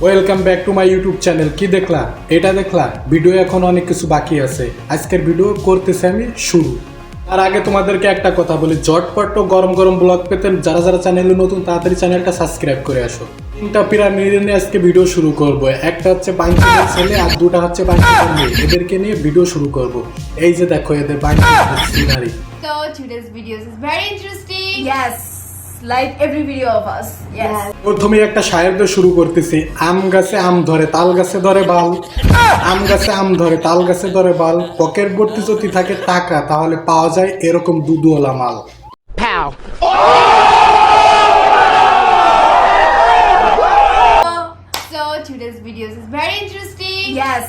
Welcome back to my YouTube channel. কি দেখলা? এটা দেখলা? ভিডিও এখন অনেক কিছু বাকি আছে। আজকের ভিডিও করতেছি আমি শুরু। আর আগে তোমাদেরকে একটা কথা বলি, ঝটপট গরম গরম ব্লগ পেতে যারা যারা চ্যানেলে নতুন তাড়াতাড়ি চ্যানেলটা সাবস্ক্রাইব করে আসো। তিনটা পিরামিড নিয়ে আজকে ভিডিও শুরু করব। একটা হচ্ছে বাংলাদেশের ছেলে আর দুটা হচ্ছে বাংলাদেশের মেয়ে। এদেরকে নিয়ে ভিডিও শুরু করব। এই যে দেখো এদের বাংলাদেশের scenery. So today's videos is very interesting. Yes, like every video of us. Yes. প্রথমে একটা শায়ের দিয়ে শুরু করতেছি। আম গাছে আম ধরে, তাল গাছে ধরে বাল। আম গাছে আম ধরে, তাল গাছে ধরে বাল। পকেট ভর্তি যদি থাকে টাকা, তাহলে পাওয়া যায় এরকম দুধওয়ালা মাল। So today's videos is very interesting. Yes,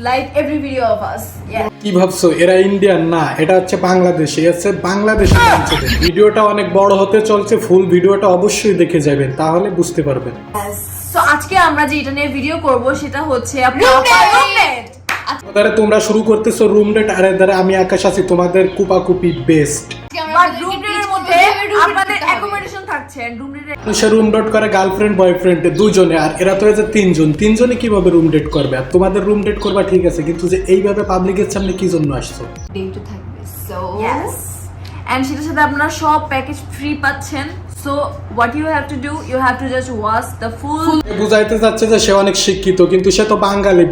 like every video of us. Yes. কি ভাবছো এরা ইন্ডিয়ান? না, এটা হচ্ছে বাংলাদেশে। আছে বাংলাদেশে ভিডিওটা অনেক বড় হতে চলছে। ফুল ভিডিওটা অবশ্যই দেখে যাবেন, তাহলে বুঝতে পারবেন। So আজকে আমরা যে এটা নিয়ে ভিডিও করব সেটা হচ্ছে আপনার রুমমেট। এবারে তোমরা শুরু করতেছো রুম ডেট, আর এবারে আমি আকাশ আছি তোমাদের কুপাকুপি বেস্ট। বাট রুম ডেটের মধ্যে আপনাদের অ্যাকোমোডেশন থাকছে। রুম ডেটে সে রুম ডেট করে গার্লফ্রেন্ড বয়ফ্রেন্ড দুইজনে, আর এরা তো হয়েছে তিনজনে কিভাবে রুম ডেট করবে? আর তোমাদের রুম ডেট করবা ঠিক আছে, কিন্তু যে এইভাবে পাবলিকের সামনে কি জন্য আসছো? Date থাকবে। So yes. And সেটার সাথে আপনারা সব প্যাকেজ ফ্রি পাচ্ছেন। So what you have to do, you have to just watch the full বুঝাইতে যাচ্ছে যে সে অনেক শিক্ষিত, কিন্তু সে তো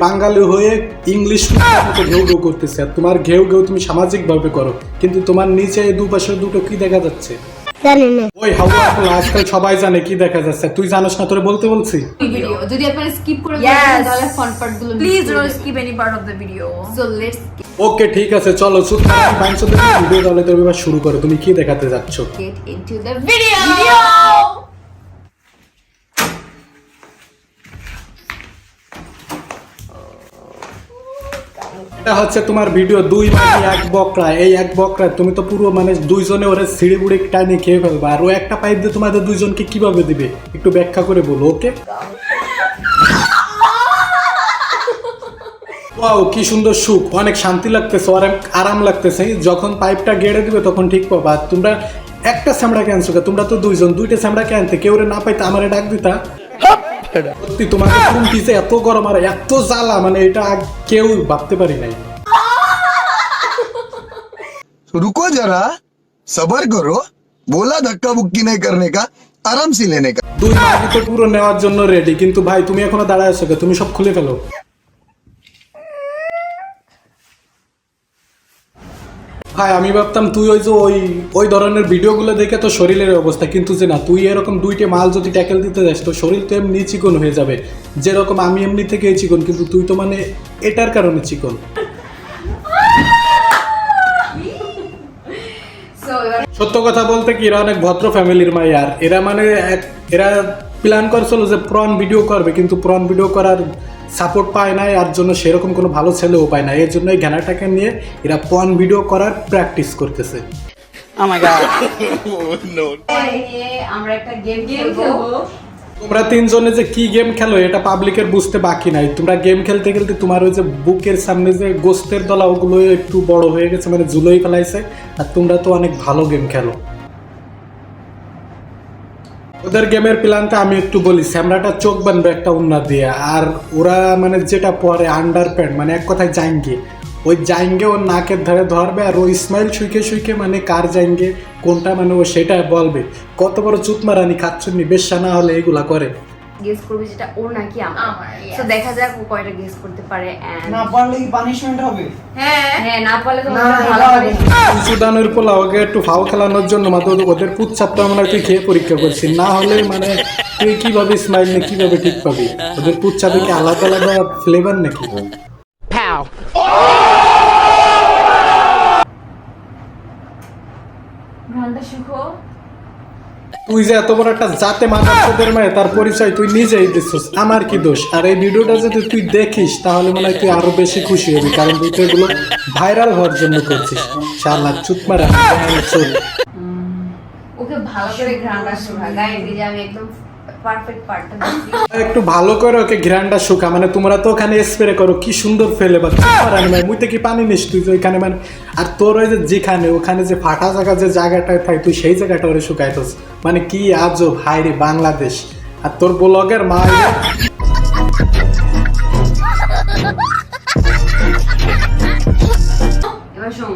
বাঙালি হয়ে ইংলিশ মতো ঘেউ ঘেউ করতেছে। আর তোমার ঘেউ ঘেউ তুমি সামাজিক ভাবে করো, কিন্তু তোমার নিচে এই দুপাশে দুটো কি দেখা যাচ্ছে? ওই হাওয়া আপল আজকাল সবাই জানে কি দেখা যাচ্ছে। তুই জানোস না? তোরে বলতে বলছি। video যদি আপনারা স্কিপ করে Yes. দেন তাহলে ফান পার্ট গুলো please don't skip any part of the video. So let's ওকে ঠিক আছে, চলো ভিডিও তাহলে তুমি এবার শুরু করো। তুমি কি দেখাতে যাচ্ছ? get into the video. এটা হচ্ছে তোমার ভিডিও দুই মানে এক বকরা। এই এক বকরা তুমি তো পুরো মানে দুইজনে ওরে ছিঁড়ে বুড়ে টাইনে খেয়ে ফেলবে। আর ও একটা পাইপ দিয়ে তোমাদের দুইজনকে কিভাবে দিবে একটু ব্যাখ্যা করে বলো। ওকে, ওয়াও কি সুন্দর সুখ, অনেক শান্তি লাগতেছে, অনেক আরাম লাগতেছে। যখন পাইপটা গেড়ে দিবে তখন ঠিক পাবা। আর তোমরা একটা স্যামড়া ক্যান্সো, তোমরা তো দুইটা স্যামড়া ক্যানতে, কেউ রে না পাইতে আমারে ডাক দিতা। সত্যি তোমাকে যে এত গরম আর এত জ্বালা, মানে এটা কেউ ভাবতে পারি নাই। रुको जरा सबर करो, बोला धक्का बुक्की नहीं करने का, आराम से लेने का। দুই মাগি তো পুরো নেওয়ার জন্য রেডি, কিন্তু ভাই তুমি এখনো দাঁড়ায় আছো, তুমি সব খুলে ফেলো। ভাই আমি ভাবতাম তুই ওই যে ওই ধরনের ভিডিওগুলো দেখে তো শরীরের অবস্থা, কিন্তু যে না, তুই এরকম দুইটা মাল যদি ট্যাকেল দিতে যাস তো শরীর তো এমনি চিকন হয়ে যাবে। যেরকম আমি এমনি থেকে চিকন, কিন্তু তুই তো মানে এটার কারণে চিকন। So এবার সত্য কথা বলতে কি, এরা অনেক ভদ্র ফ্যামিলির মাই। আর এরা মানে এরা প্ল্যান করছিল যে প্রন ভিডিও করবে, কিন্তু প্রন ভিডিও করার সাপোর্ট পায় না, আর জন্য সেরকম কোনো ভালো ছেলেও পায় না। এর জন্য এই ঘ্যানাটাকে নিয়ে এরা প্রন ভিডিও করার প্র্যাকটিস করতেছে। আমরা একটা গেম খেলবো। তোমরা তিনজনে যে কি গেম খেলো এটা পাবলিকের বুঝতে বাকি নাই। তোমরা গেম খেলতে খেলতে তোমার ওই যে বুকের সামনে যে গোস্তের দলা ওগুলো একটু বড় হয়ে গেছে, মানে জুলোই ফেলাইছে। আর তোমরা তো অনেক ভালো গেম খেলো। ওদের গেমের প্ল্যানটা আমি একটু বলি। স্যামরাটা চোখ বানবে একটা উন্না দিয়ে, আর ওরা মানে যেটা পরে আন্ডার প্যান্ট, মানে এক কথায় জাইঙ্গে, ওই জাইঙ্গে ওর নাকের ধারে ধরবে, আর ওই স্মাইল শুইকে মানে কার জাইঙ্গে কোনটা, মানে ও সেটা বলবে। কত বড় চুতমারানি খাচ্ছুনি বেশ্যা না হলে এগুলা করে। গেস করবে যেটা ওর নাকি আমার। yes. তো দেখা যাক ও কয়টা গেস করতে পারে। and না পারলে কি পানিশমেন্ট হবে? হ্যাঁ না পারলে তো না, ভালো না, হবে। সুদানের পোলা ওকে একটু ফাও খেলানোর জন্য মাত্র ওদের পুচ্ছাপটা মনে হয় তুই খেয়ে পরীক্ষা করছিস। না হলে মানে তুই কিভাবে স্মাইল নিয়ে কিভাবে ঠিক পাবি? ওদের পুচ্ছাপে কি আলাদা আলাদা ফ্লেভার নাকি? ঘ্রাণটা শুকো। তুই যে এত বড় একটা জাতে মাথার মায়ে, তার পরিচয় তুই নিজেই দিচ্ছিস। আমার কি দোষ? আর এই ভিডিওটা যদি তুই দেখিস তাহলে মনে হয় তুই আরো বেশি খুশি হবি, কারণ তুই তো এগুলো ভাইরাল হওয়ার জন্য করছিস। শালা চুতমারা চল। ওকে ভালো করে ঘ্রাণটা শুকা। গাইস এই যে আমি একদম পারফেক্ট পার্টটা দিচ্ছি। একটু ভালো করে ওকে ঘ্রাণটা শুকা। মানে তোমরা তো ওখানে স্প্রে করো, কি সুন্দর ফেলে বা মুইতে কি পানি নিস তুই ওইখানে মানে। আর তোর ওই যে যেখানে ওখানে যে ফাটা জায়গা যে জায়গাটায় থাকে তুই সেই জায়গাটা ওরে শুকাইতস। মানে কি আজব, হায় রে বাংলাদেশ। আর তোর ব্লগের মা এবার শোন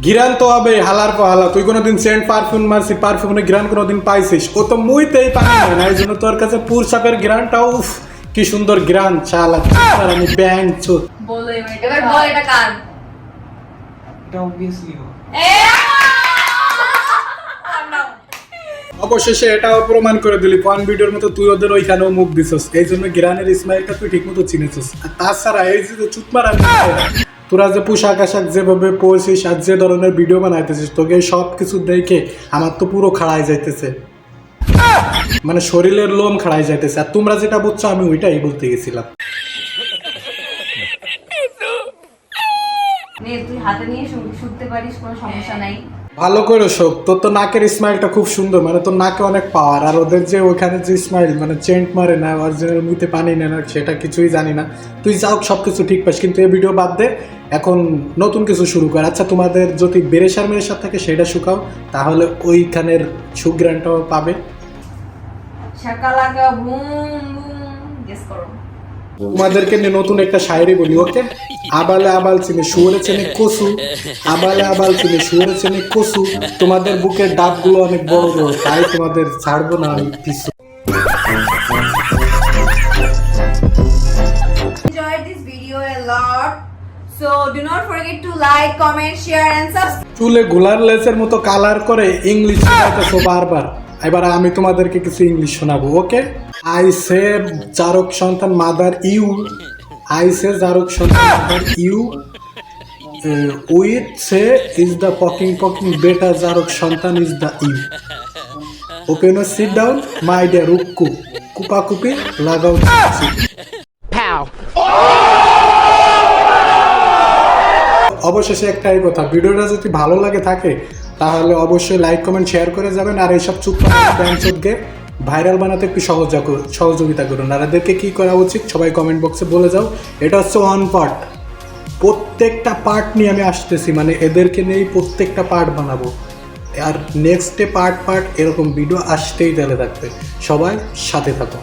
ঘিরান তো হবে হালার পর হালা। তুই কোনোদিন সেন্ট পারফিউম মারছি, পারফিউমের ঘিরান কোনোদিন পাইছিস? ও তো মুইতেই পানি না, এই জন্য তোর কাছে পুরসাপের ঘিরানটাও উফ কি সুন্দর ঘিরান। শালা আমি ব্যাং চোদ। বলো এবার বল এটা কার? অবশেষে এটাও প্রমাণ করে দিলি কোন ভিডিওর মতো তুই ওদের ওইখানেও মুখ দিছস, এই জন্য গিরানের ইসমাইলটা তুই ঠিক মতো চিনেছিস। আর তাছাড়া এই যে চুতমারা তোরা যে পোশাক আশাক যেভাবে পরছিস আর যে ধরনের ভিডিও বানাইতেছিস, তোকে এই সব কিছু দেখে আমার তো পুরো খাড়াই যাইতেছে, মানে শরীরের লোম খাড়াই যাইতেছে। আর তোমরা যেটা বলছো আমি ওইটাই বলতে গেছিলাম। নে তুই হাতে নিয়ে শুনতে পারিস, কোনো সমস্যা নাই। ভালো করে শোক, তোর তো নাকের স্মাইলটা খুব সুন্দর, মানে তোর নাকে অনেক পাওয়ার। আর ওদের যে ওখানে যে স্মাইল, মানে চেন্ট মারে না, অরিজিনাল মুইতে পানি নেয় না, সেটা কিছুই জানি না। তুই যাও সব কিছু ঠিক পাস, কিন্তু এই ভিডিও বাদ দে, এখন নতুন কিছু শুরু কর। আচ্ছা তোমাদের যদি বেরেশার মেরেশার থাকে সেটা শুকাও, তাহলে ওইখানের সুগ্রানটাও পাবে। শাকালাকা বুম বুম, গেস করো। তোমাদেরকে নিয়ে নতুন একটা শায়রি বলি, ওকে? আবালে আবাল চিনে শুয়োরে চেনে কসু, আবালে আবাল চিনে শুয়োরে চেনে কসু। তোমাদের বুকের ডাবগুলো অনেক বড় বড়, তাই তোমাদের ছাড়বো না আমি পিছু। Enjoyed this video a lot, so do not forget to like, comment, share and subscribe. চুলে গোলার লেসের মতো কালার করে ইংলিশ শোনাইতেছো বারবার। এবার আমি তোমাদেরকে কিছু ইংলিশ শোনাবো, ওকে? আই সে জারক সন্তান মাদার ইউ, আই সে জারক সন্তান mother you, with say is the পকিং বেটা জারক সন্তান ইজ দ্য ইউ। ওপেন ও sit down my dear Rukku, কুপাকুপি লাগাও। অবশেষে একটাই কথা, ভিডিওটা যদি ভালো লাগে থাকে তাহলে অবশ্যই লাইক কমেন্ট শেয়ার করে যাবেন। আর এইসব চুপ ব্যাংচোদকে ভাইরাল বানাতে একটু সহযোগিতা করুন। আর এদেরকে কী করা উচিত সবাই কমেন্ট বক্সে বলে যাও। এটা হচ্ছে ওয়ান পার্ট, প্রত্যেকটা পার্ট নিয়ে আমি আসতেছি, মানে এদেরকে নিয়েই প্রত্যেকটা পার্ট বানাবো। আর নেক্সটে পার্ট এরকম ভিডিও আসতেই তাহলে থাকবে। সবাই সাথে থাকো।